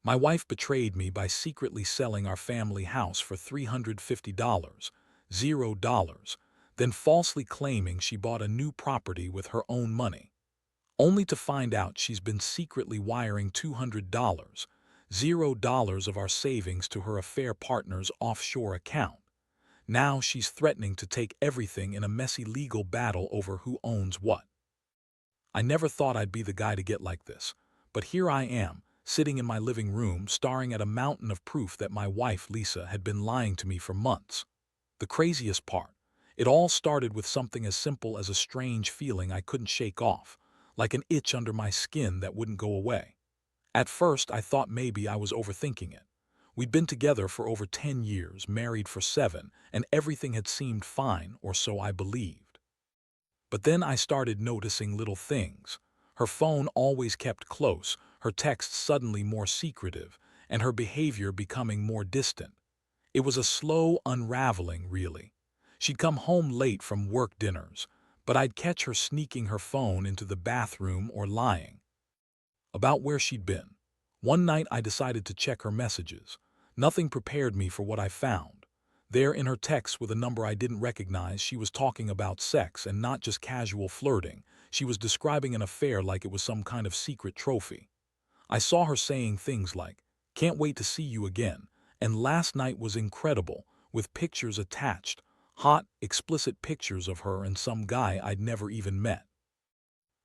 My wife betrayed me by secretly selling our family house for $350, $0, then falsely claiming she bought a new property with her own money, only to find out she's been secretly wiring $200, $0 of our savings to her affair partner's offshore account. Now she's threatening to take everything in a messy legal battle over who owns what. I never thought I'd be the guy to get like this, but here I am, sitting in my living room staring at a mountain of proof that my wife, Lisa, had been lying to me for months. The craziest part, it all started with something as simple as a strange feeling I couldn't shake off, like an itch under my skin that wouldn't go away. At first, I thought maybe I was overthinking it. We'd been together for over 10 years, married for 7, and everything had seemed fine, or so I believed. But then I started noticing little things. Her phone always kept close, her texts suddenly more secretive, and her behavior becoming more distant. It was a slow unraveling, really. She'd come home late from work dinners, but I'd catch her sneaking her phone into the bathroom or lying about where she'd been. One night I decided to check her messages. Nothing prepared me for what I found. There in her text with a number I didn't recognize, she was talking about sex and not just casual flirting. She was describing an affair like it was some kind of secret trophy. I saw her saying things like, "Can't wait to see you again," and "last night was incredible," with pictures attached, hot, explicit pictures of her and some guy I'd never even met.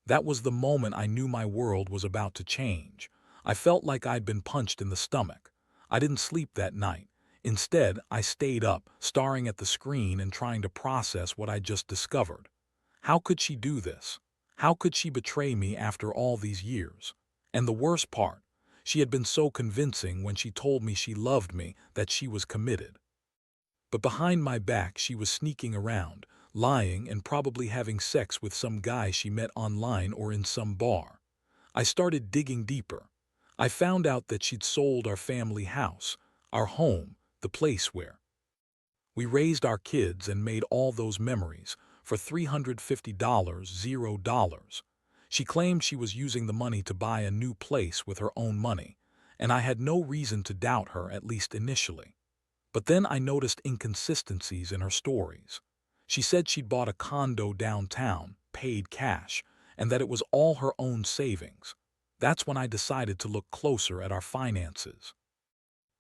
That was the moment I knew my world was about to change. I felt like I'd been punched in the stomach. I didn't sleep that night. Instead, I stayed up, staring at the screen and trying to process what I'd just discovered. How could she do this? How could she betray me after all these years? And the worst part, she had been so convincing when she told me she loved me that she was committed. But behind my back, she was sneaking around, lying and probably having sex with some guy she met online or in some bar. I started digging deeper. I found out that she'd sold our family house, our home, the place where we raised our kids and made all those memories, for $350, $0. She claimed she was using the money to buy a new place with her own money, and I had no reason to doubt her, at least initially. But then I noticed inconsistencies in her stories. She said she'd bought a condo downtown, paid cash, and that it was all her own savings. That's when I decided to look closer at our finances.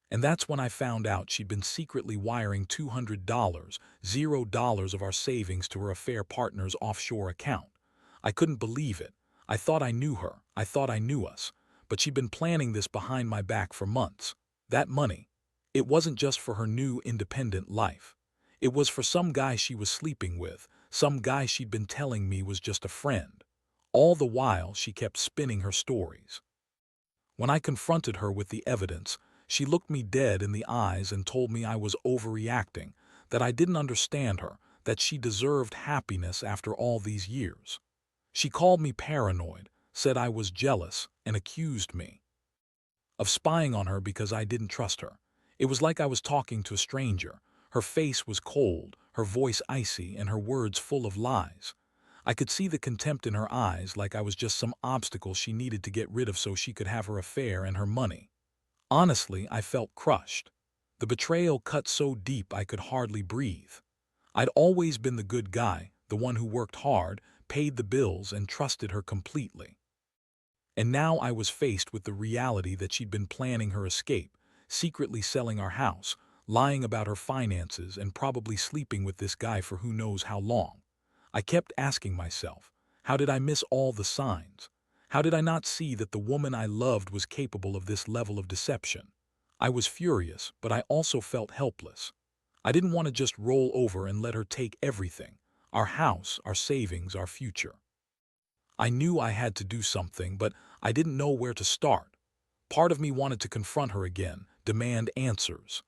And that's when I found out she'd been secretly wiring $200, $0 of our savings to her affair partner's offshore account. I couldn't believe it. I thought I knew her. I thought I knew us. But she'd been planning this behind my back for months. That money, it wasn't just for her new independent life. It was for some guy she was sleeping with, some guy she'd been telling me was just a friend. All the while, she kept spinning her stories. When I confronted her with the evidence, she looked me dead in the eyes and told me I was overreacting, that I didn't understand her, that she deserved happiness after all these years. She called me paranoid, said I was jealous, and accused me of spying on her because I didn't trust her. It was like I was talking to a stranger. Her face was cold, her voice icy, and her words full of lies. I could see the contempt in her eyes, like I was just some obstacle she needed to get rid of so she could have her affair and her money. Honestly, I felt crushed. The betrayal cut so deep I could hardly breathe. I'd always been the good guy, the one who worked hard, paid the bills, and trusted her completely. And now I was faced with the reality that she'd been planning her escape, secretly selling our house, lying about her finances, and probably sleeping with this guy for who knows how long. I kept asking myself, how did I miss all the signs? How did I not see that the woman I loved was capable of this level of deception? I was furious, but I also felt helpless. I didn't want to just roll over and let her take everything, our house, our savings, our future. I knew I had to do something, but I didn't know where to start. Part of me wanted to confront her again, demand answers,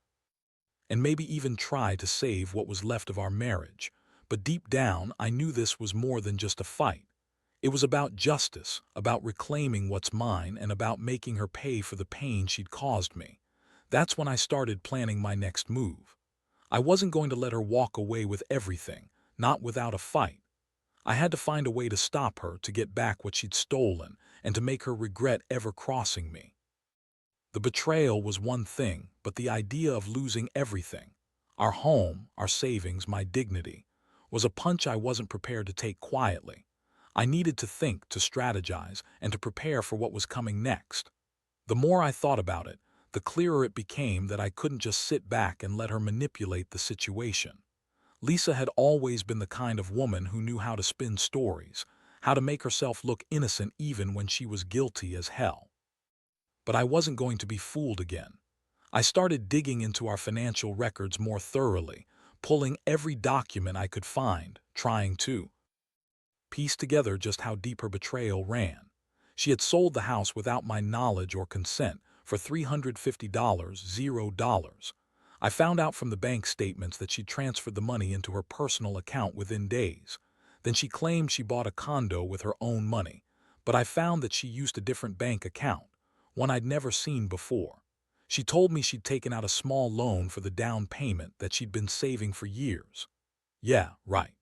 and maybe even try to save what was left of our marriage. But deep down, I knew this was more than just a fight. It was about justice, about reclaiming what's mine, and about making her pay for the pain she'd caused me. That's when I started planning my next move. I wasn't going to let her walk away with everything, not without a fight. I had to find a way to stop her, to get back what she'd stolen, and to make her regret ever crossing me. The betrayal was one thing, but the idea of losing everything, our home, our savings, my dignity, was a punch I wasn't prepared to take quietly. I needed to think, to strategize, and to prepare for what was coming next. The more I thought about it, the clearer it became that I couldn't just sit back and let her manipulate the situation. Lisa had always been the kind of woman who knew how to spin stories, how to make herself look innocent even when she was guilty as hell. But I wasn't going to be fooled again. I started digging into our financial records more thoroughly, pulling every document I could find, trying to piece together just how deep her betrayal ran. She had sold the house without my knowledge or consent for $350, $0. I found out from the bank statements that she transferred the money into her personal account within days. Then she claimed she bought a condo with her own money, but I found that she used a different bank account, one I'd never seen before. She told me she'd taken out a small loan for the down payment that she'd been saving for years. Yeah, right.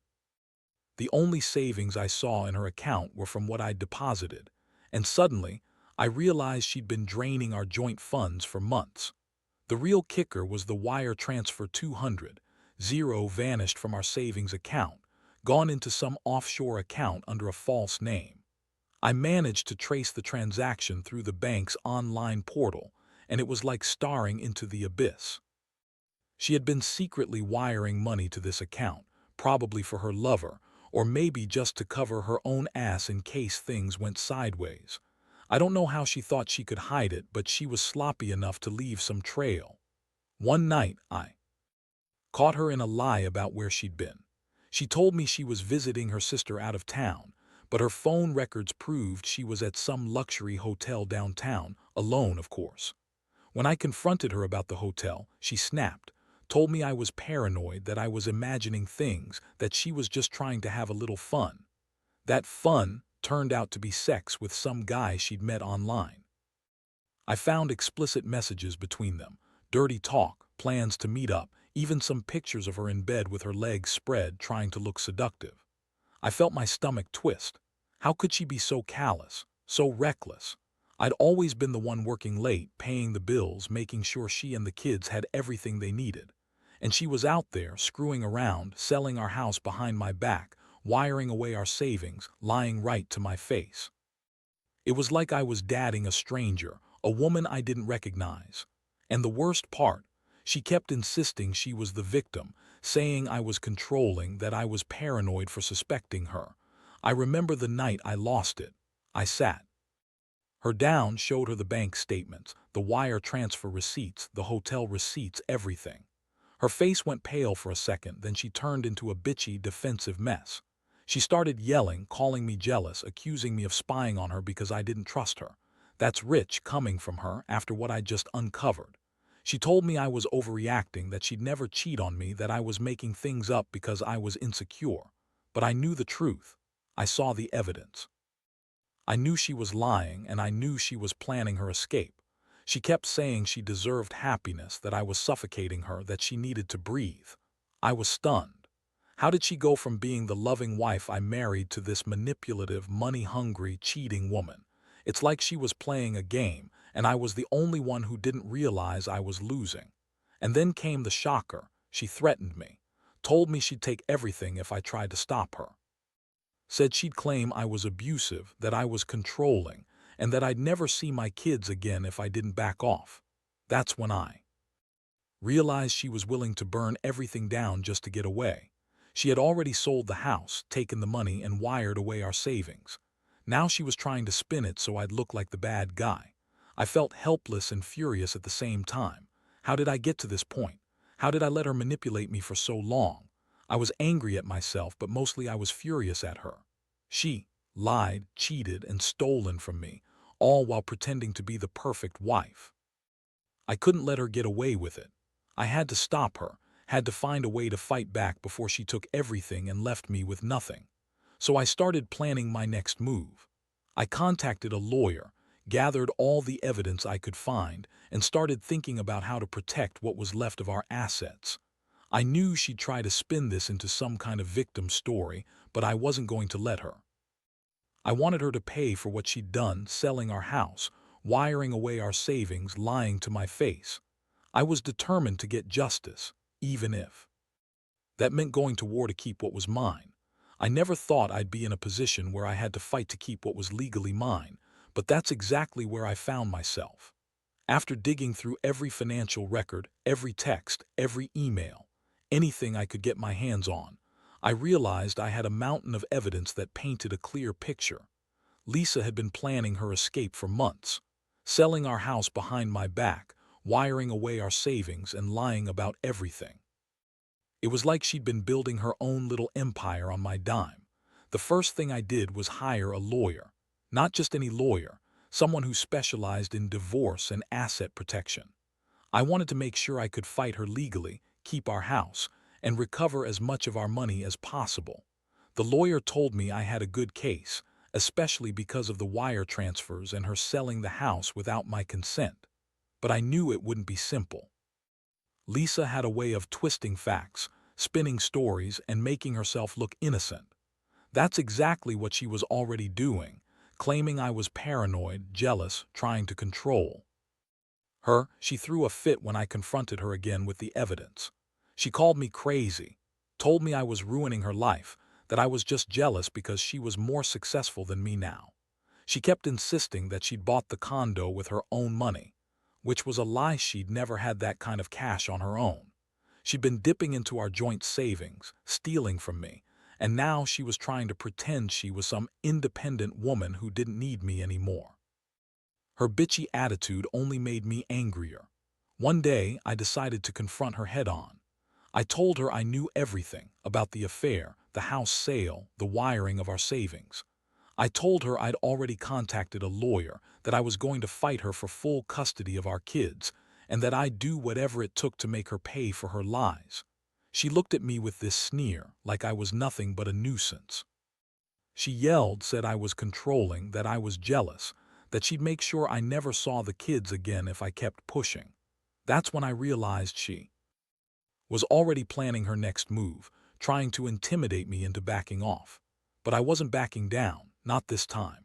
The only savings I saw in her account were from what I'd deposited, and suddenly, I realized she'd been draining our joint funds for months. The real kicker was the wire transfer 200, vanished from our savings account, gone into some offshore account under a false name. I managed to trace the transaction through the bank's online portal, and it was like staring into the abyss. She had been secretly wiring money to this account, probably for her lover, or maybe just to cover her own ass in case things went sideways. I don't know how she thought she could hide it, but she was sloppy enough to leave some trail. One night, I caught her in a lie about where she'd been. She told me she was visiting her sister out of town, but her phone records proved she was at some luxury hotel downtown, alone, of course. When I confronted her about the hotel, she snapped, told me I was paranoid, that I was imagining things, that she was just trying to have a little fun. That fun turned out to be sex with some guy she'd met online. I found explicit messages between them, dirty talk, plans to meet up, even some pictures of her in bed with her legs spread trying to look seductive. I felt my stomach twist. How could she be so callous, so reckless? I'd always been the one working late, paying the bills, making sure she and the kids had everything they needed. And she was out there, screwing around, selling our house behind my back, wiring away our savings, lying right to my face. It was like I was dating a stranger, a woman I didn't recognize. And the worst part, she kept insisting she was the victim, saying I was controlling, that I was paranoid for suspecting her. I remember the night I lost it. I sat her down, showed her the bank statements, the wire transfer receipts, the hotel receipts, everything. Her face went pale for a second, then she turned into a bitchy, defensive mess. She started yelling, calling me jealous, accusing me of spying on her because I didn't trust her. That's rich coming from her after what I just uncovered. She told me I was overreacting, that she'd never cheat on me, that I was making things up because I was insecure. But I knew the truth. I saw the evidence. I knew she was lying, and I knew she was planning her escape. She kept saying she deserved happiness, that I was suffocating her, that she needed to breathe. I was stunned. How did she go from being the loving wife I married to this manipulative, money-hungry, cheating woman? It's like she was playing a game, and I was the only one who didn't realize I was losing. And then came the shocker. She threatened me, told me she'd take everything if I tried to stop her. Said she'd claim I was abusive, that I was controlling, and that I'd never see my kids again if I didn't back off. That's when I realized she was willing to burn everything down just to get away. She had already sold the house, taken the money, and wired away our savings. Now she was trying to spin it so I'd look like the bad guy. I felt helpless and furious at the same time. How did I get to this point? How did I let her manipulate me for so long? I was angry at myself, but mostly I was furious at her. She lied, cheated, and stolen from me, all while pretending to be the perfect wife. I couldn't let her get away with it. I had to stop her, had to find a way to fight back before she took everything and left me with nothing. So I started planning my next move. I contacted a lawyer, gathered all the evidence I could find, and started thinking about how to protect what was left of our assets. I knew she'd try to spin this into some kind of victim story, but I wasn't going to let her. I wanted her to pay for what she'd done, selling our house, wiring away our savings, lying to my face. I was determined to get justice, even if that meant going to war to keep what was mine. I never thought I'd be in a position where I had to fight to keep what was legally mine, but that's exactly where I found myself. After digging through every financial record, every text, every email, anything I could get my hands on, I realized I had a mountain of evidence that painted a clear picture. Lisa had been planning her escape for months, selling our house behind my back, wiring away our savings, and lying about everything. It was like she'd been building her own little empire on my dime. The first thing I did was hire a lawyer. Not just any lawyer, someone who specialized in divorce and asset protection. I wanted to make sure I could fight her legally, keep our house, and recover as much of our money as possible. The lawyer told me I had a good case, especially because of the wire transfers and her selling the house without my consent. But I knew it wouldn't be simple. Lisa had a way of twisting facts, spinning stories, and making herself look innocent. That's exactly what she was already doing, claiming I was paranoid, jealous, trying to control her. She threw a fit when I confronted her again with the evidence. She called me crazy, told me I was ruining her life, that I was just jealous because she was more successful than me now. She kept insisting that she'd bought the condo with her own money, which was a lie. She'd never had that kind of cash on her own. She'd been dipping into our joint savings, stealing from me, and now she was trying to pretend she was some independent woman who didn't need me anymore. Her bitchy attitude only made me angrier. One day, I decided to confront her head-on. I told her I knew everything about the affair, the house sale, the wiring of our savings. I told her I'd already contacted a lawyer, that I was going to fight her for full custody of our kids, and that I'd do whatever it took to make her pay for her lies. She looked at me with this sneer, like I was nothing but a nuisance. She yelled, said I was controlling, that I was jealous, that she'd make sure I never saw the kids again if I kept pushing. That's when I realized she was already planning her next move, trying to intimidate me into backing off. But I wasn't backing down, not this time.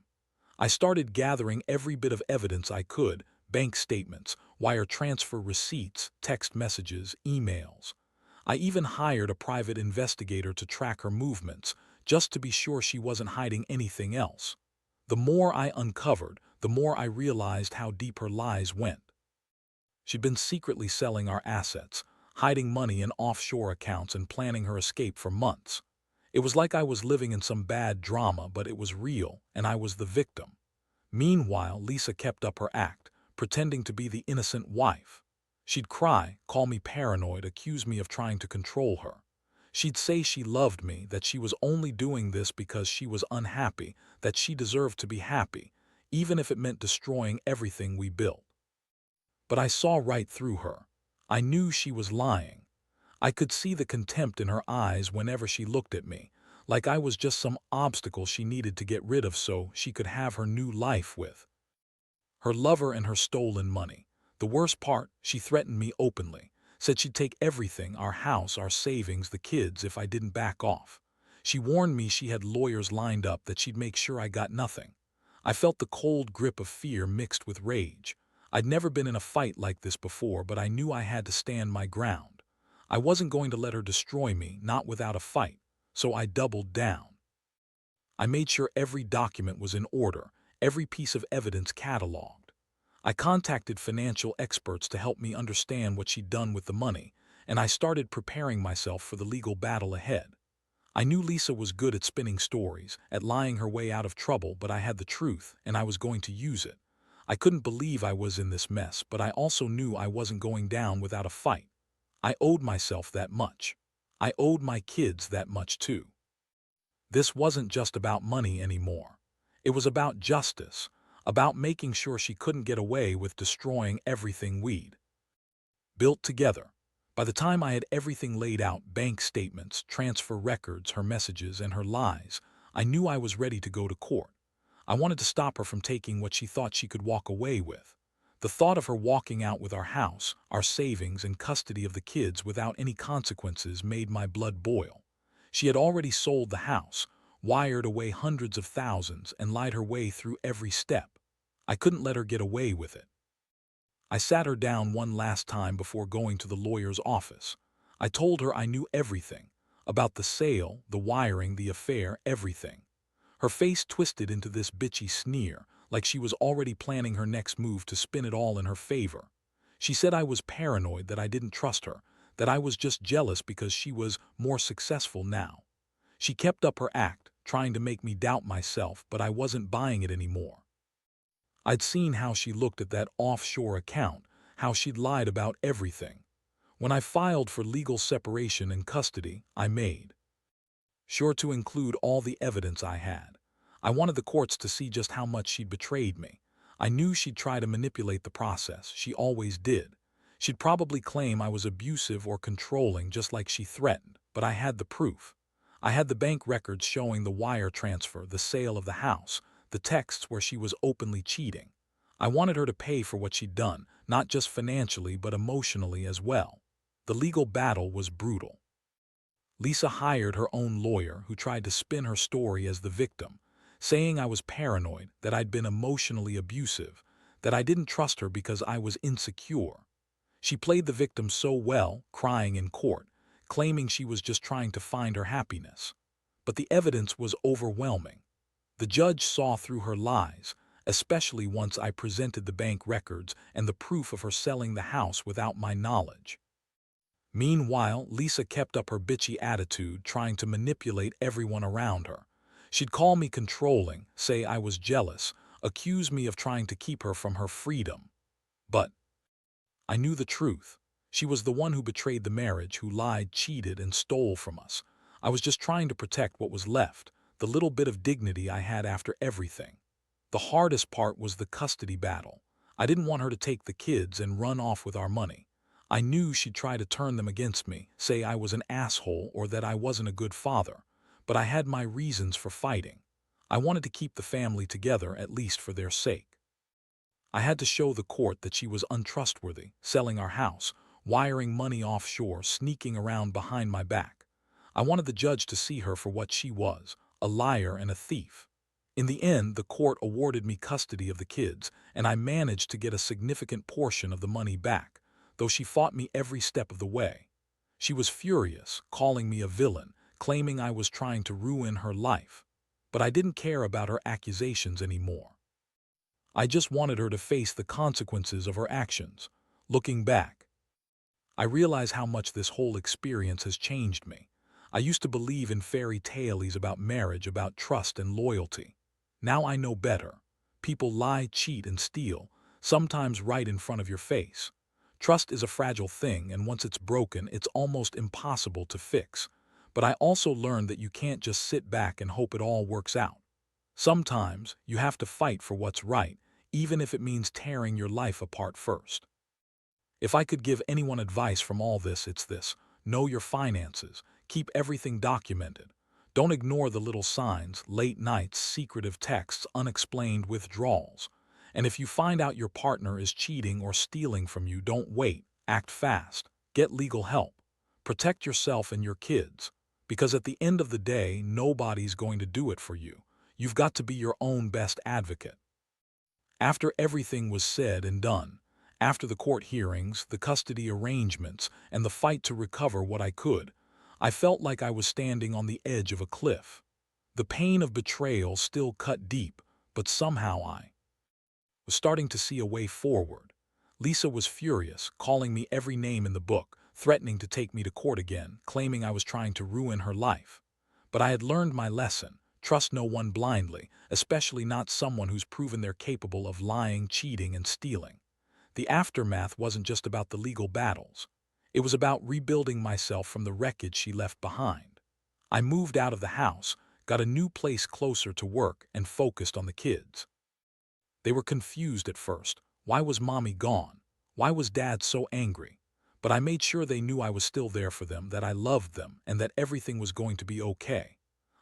I started gathering every bit of evidence I could: bank statements, wire transfer receipts, text messages, emails. I even hired a private investigator to track her movements, just to be sure she wasn't hiding anything else. The more I uncovered, the more I realized how deep her lies went. She'd been secretly selling our assets, hiding money in offshore accounts, and planning her escape for months. It was like I was living in some bad drama, but it was real, and I was the victim. Meanwhile, Lisa kept up her act, pretending to be the innocent wife. She'd cry, call me paranoid, accuse me of trying to control her. She'd say she loved me, that she was only doing this because she was unhappy, that she deserved to be happy, even if it meant destroying everything we built. But I saw right through her. I knew she was lying. I could see the contempt in her eyes whenever she looked at me, like I was just some obstacle she needed to get rid of so she could have her new life with her lover and her stolen money. The worst part, she threatened me openly, said she'd take everything: our house, our savings, the kids, if I didn't back off. She warned me she had lawyers lined up, that she'd make sure I got nothing. I felt the cold grip of fear mixed with rage. I'd never been in a fight like this before, but I knew I had to stand my ground. I wasn't going to let her destroy me, not without a fight, so I doubled down. I made sure every document was in order, every piece of evidence cataloged. I contacted financial experts to help me understand what she'd done with the money, and I started preparing myself for the legal battle ahead. I knew Lisa was good at spinning stories, at lying her way out of trouble, but I had the truth, and I was going to use it. I couldn't believe I was in this mess, but I also knew I wasn't going down without a fight. I owed myself that much. I owed my kids that much too. This wasn't just about money anymore. It was about justice, about making sure she couldn't get away with destroying everything we'd built together. By the time I had everything laid out, bank statements, transfer records, her messages, and her lies, I knew I was ready to go to court. I wanted to stop her from taking what she thought she could walk away with. The thought of her walking out with our house, our savings, and custody of the kids without any consequences made my blood boil. She had already sold the house, wired away hundreds of thousands, and lied her way through every step. I couldn't let her get away with it. I sat her down one last time before going to the lawyer's office. I told her I knew everything about the sale, the wiring, the affair, everything. Her face twisted into this bitchy sneer, like she was already planning her next move to spin it all in her favor. She said I was paranoid, that I didn't trust her, that I was just jealous because she was more successful now. She kept up her act, trying to make me doubt myself, but I wasn't buying it anymore. I'd seen how she looked at that offshore account, how she'd lied about everything. When I filed for legal separation and custody, I made sure to include all the evidence I had. I wanted the courts to see just how much she'd betrayed me. I knew she'd try to manipulate the process. She always did. She'd probably claim I was abusive or controlling, just like she threatened, but I had the proof. I had the bank records showing the wire transfer, the sale of the house, the texts where she was openly cheating. I wanted her to pay for what she'd done, not just financially but emotionally as well. The legal battle was brutal. Lisa hired her own lawyer, who tried to spin her story as the victim, saying I was paranoid, that I'd been emotionally abusive, that I didn't trust her because I was insecure. She played the victim so well, crying in court, claiming she was just trying to find her happiness. But the evidence was overwhelming. The judge saw through her lies, especially once I presented the bank records and the proof of her selling the house without my knowledge. Meanwhile, Lisa kept up her bitchy attitude, trying to manipulate everyone around her. She'd call me controlling, say I was jealous, accuse me of trying to keep her from her freedom. But I knew the truth. She was the one who betrayed the marriage, who lied, cheated, and stole from us. I was just trying to protect what was left, the little bit of dignity I had after everything. The hardest part was the custody battle. I didn't want her to take the kids and run off with our money. I knew she'd try to turn them against me, say I was an asshole or that I wasn't a good father. But I had my reasons for fighting. I wanted to keep the family together, at least for their sake. I had to show the court that she was untrustworthy, selling our house, wiring money offshore, sneaking around behind my back. I wanted the judge to see her for what she was, a liar and a thief. In the end, the court awarded me custody of the kids, and I managed to get a significant portion of the money back, though she fought me every step of the way. She was furious, calling me a villain, claiming I was trying to ruin her life. But I didn't care about her accusations anymore. I just wanted her to face the consequences of her actions. Looking back, I realize how much this whole experience has changed me. I used to believe in fairy tales about marriage, about trust and loyalty. Now I know better. People lie, cheat, and steal, sometimes right in front of your face. Trust is a fragile thing, and once it's broken, it's almost impossible to fix. But I also learned that you can't just sit back and hope it all works out. Sometimes you have to fight for what's right, even if it means tearing your life apart first. If I could give anyone advice from all this, it's this: know your finances, keep everything documented. Don't ignore the little signs, late nights, secretive texts, unexplained withdrawals. And if you find out your partner is cheating or stealing from you, don't wait, act fast, get legal help. Protect yourself and your kids, because at the end of the day, nobody's going to do it for you. You've got to be your own best advocate. After everything was said and done, after the court hearings, the custody arrangements, and the fight to recover what I could, I felt like I was standing on the edge of a cliff. The pain of betrayal still cut deep, but somehow I was starting to see a way forward. Lisa was furious, calling me every name in the book, threatening to take me to court again, claiming I was trying to ruin her life. But I had learned my lesson. Trust no one blindly, especially not someone who's proven they're capable of lying, cheating, and stealing. The aftermath wasn't just about the legal battles. It was about rebuilding myself from the wreckage she left behind. I moved out of the house, got a new place closer to work, and focused on the kids. They were confused at first. Why was Mommy gone? Why was Dad so angry? But I made sure they knew I was still there for them, that I loved them, and that everything was going to be okay.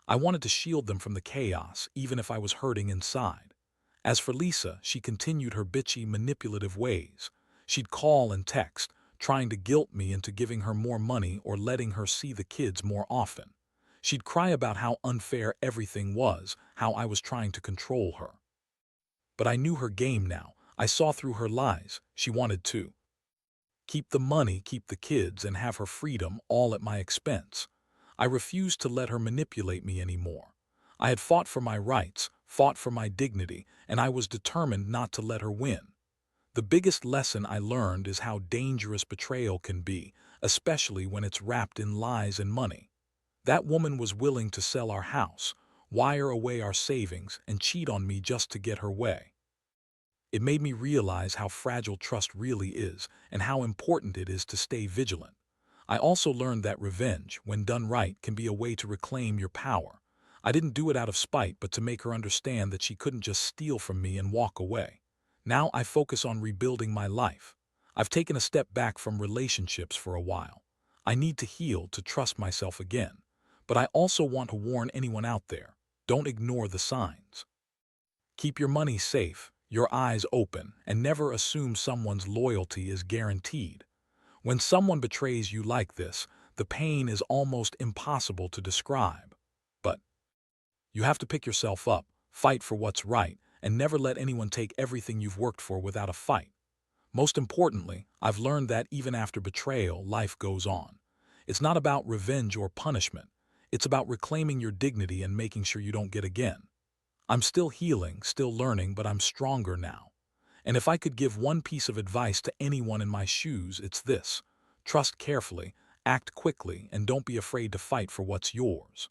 I wanted to shield them from the chaos, even if I was hurting inside. As for Lisa, she continued her bitchy, manipulative ways. She'd call and text, trying to guilt me into giving her more money or letting her see the kids more often. She'd cry about how unfair everything was, how I was trying to control her. But I knew her game now. I saw through her lies. She wanted to keep the money, keep the kids, and have her freedom all at my expense. I refused to let her manipulate me anymore. I had fought for my rights, fought for my dignity, and I was determined not to let her win. The biggest lesson I learned is how dangerous betrayal can be, especially when it's wrapped in lies and money. That woman was willing to sell our house, wire away our savings, and cheat on me just to get her way. It made me realize how fragile trust really is and how important it is to stay vigilant. I also learned that revenge, when done right, can be a way to reclaim your power. I didn't do it out of spite, but to make her understand that she couldn't just steal from me and walk away. Now I focus on rebuilding my life. I've taken a step back from relationships for a while. I need to heal, to trust myself again. But I also want to warn anyone out there: don't ignore the signs. Keep your money safe, your eyes open, and never assume someone's loyalty is guaranteed. When someone betrays you like this, the pain is almost impossible to describe. But you have to pick yourself up, fight for what's right, and never let anyone take everything you've worked for without a fight. Most importantly, I've learned that even after betrayal, life goes on. It's not about revenge or punishment. It's about reclaiming your dignity and making sure you don't get again. I'm still healing, still learning, but I'm stronger now. And if I could give one piece of advice to anyone in my shoes, it's this: trust carefully, act quickly, and don't be afraid to fight for what's yours.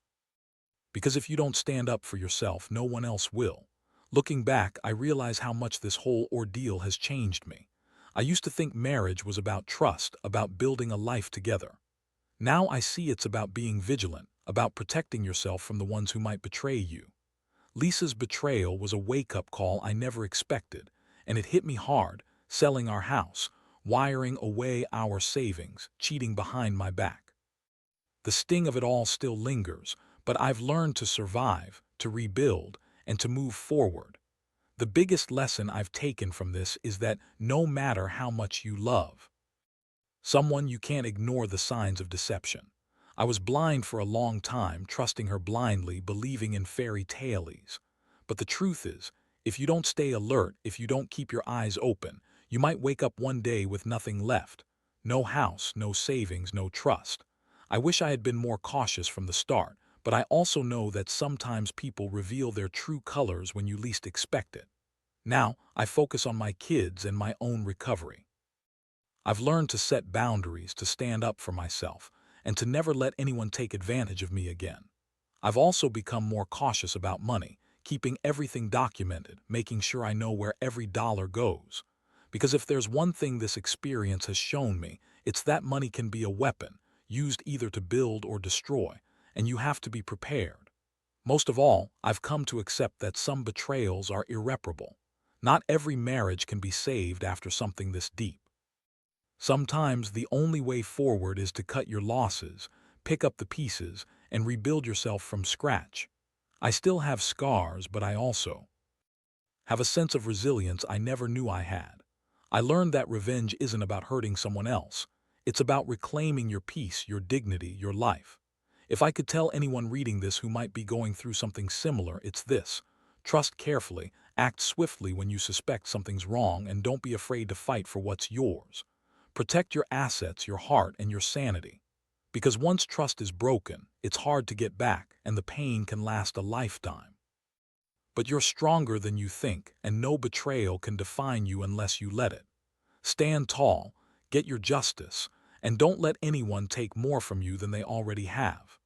Because if you don't stand up for yourself, no one else will. Looking back, I realize how much this whole ordeal has changed me. I used to think marriage was about trust, about building a life together. Now I see it's about being vigilant, about protecting yourself from the ones who might betray you. Lisa's betrayal was a wake-up call I never expected, and it hit me hard: selling our house, wiring away our savings, cheating behind my back. The sting of it all still lingers, but I've learned to survive, to rebuild, and to move forward. The biggest lesson I've taken from this is that no matter how much you love someone, you can't ignore the signs of deception. I was blind for a long time, trusting her blindly, believing in fairy tales. But the truth is, if you don't stay alert, if you don't keep your eyes open, you might wake up one day with nothing left. No house, no savings, no trust. I wish I had been more cautious from the start, but I also know that sometimes people reveal their true colors when you least expect it. Now, I focus on my kids and my own recovery. I've learned to set boundaries, to stand up for myself, and to never let anyone take advantage of me again. I've also become more cautious about money, keeping everything documented, making sure I know where every dollar goes. Because if there's one thing this experience has shown me, it's that money can be a weapon, used either to build or destroy, and you have to be prepared. Most of all, I've come to accept that some betrayals are irreparable. Not every marriage can be saved after something this deep. Sometimes the only way forward is to cut your losses, pick up the pieces, and rebuild yourself from scratch. I still have scars, but I also have a sense of resilience I never knew I had. I learned that revenge isn't about hurting someone else. It's about reclaiming your peace, your dignity, your life. If I could tell anyone reading this who might be going through something similar, it's this: trust carefully, act swiftly when you suspect something's wrong, and don't be afraid to fight for what's yours. Protect your assets, your heart, and your sanity. Because once trust is broken, it's hard to get back, and the pain can last a lifetime. But you're stronger than you think, and no betrayal can define you unless you let it. Stand tall, get your justice, and don't let anyone take more from you than they already have.